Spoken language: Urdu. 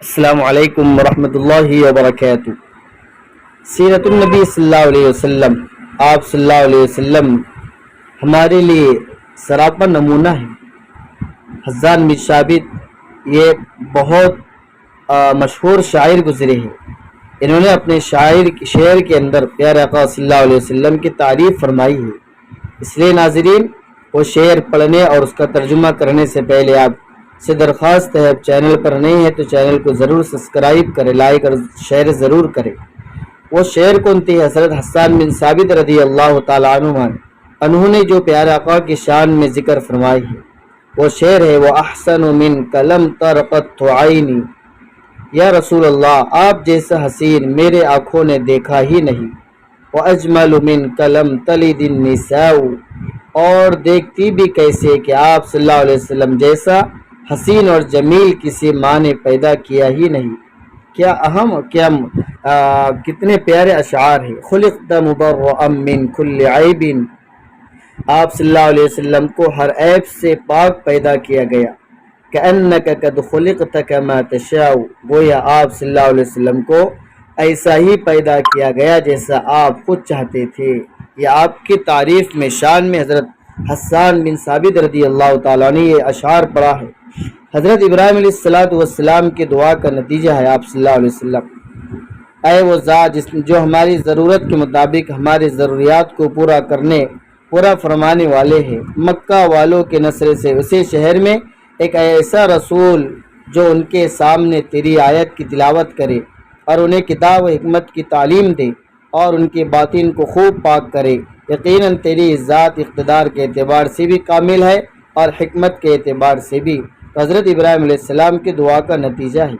السلام علیکم ورحمۃ اللہ وبرکاتہ۔ سیرت النبی صلی اللہ علیہ وسلم، آپ صلی اللہ علیہ وسلم ہمارے لیے سراپا نمونہ ہے۔ حسان بن ثابت یہ بہت مشہور شاعر گزرے ہیں۔ انہوں نے اپنے شعر کے اندر پیارے آقا صلی اللہ علیہ وسلم کی تعریف فرمائی ہے۔ اس لیے ناظرین، وہ شعر پڑھنے اور اس کا ترجمہ کرنے سے پہلے آپ سے درخواست ہے، چینل پر نہیں ہے تو چینل کو ضرور سبسکرائب کرے، لائک اور شیئر ضرور کرے۔ وہ شعر کون تھے؟ حضرت حسان بن ثابت رضی اللہ تعالیٰ عنہ انہوں نے جو پیارے آقا کی شان میں ذکر فرمائی ہے، وہ شعر ہے، وہ احسن منک لم تر قط عینی، یا رسول اللہ آپ جیسا حسین میرے آنکھوں نے دیکھا ہی نہیں۔ وَأَجْمَلُ مِنْكَ لَمْ تَلِدِ النِّسَاءُ، اور دیکھتی بھی کیسے کہ آپ صلی اللہ علیہ وسلم جیسا حسین اور جمیل کسی ماں نے پیدا کیا ہی نہیں۔ کیا اہم کتنے پیارے اشعار ہیں۔ خلقت مبرأ من کل عیب، آپ صلی اللہ علیہ وسلم کو ہر عیب سے پاک پیدا کیا گیا۔ کأنک قد خلقت کما تشاء، گویا آپ صلی اللہ علیہ وسلم کو ایسا ہی پیدا کیا گیا جیسا آپ خود چاہتے تھے۔ یہ آپ کی تعریف میں شان میں حضرت حسان بن ثابت رضی اللہ تعالیٰ نے یہ اشعار پڑھا ہے۔ حضرت ابراہیم علیہ السلام کی دعا کا نتیجہ ہے آپ صلی اللہ علیہ وسلم۔ اے وہ ذات جو ہماری ضرورت کے مطابق ہماری ضروریات کو پورا فرمانے والے ہیں، مکہ والوں کے نصرے سے اسی شہر میں ایک ایسا رسول جو ان کے سامنے تیری آیت کی تلاوت کرے اور انہیں کتاب و حکمت کی تعلیم دے اور ان کے باطن کو خوب پاک کرے۔ یقیناً تیری ذات اقتدار کے اعتبار سے بھی کامل ہے اور حکمت کے اعتبار سے بھی۔ حضرت ابراہیم علیہ السلام کی دعا کا نتیجہ ہے۔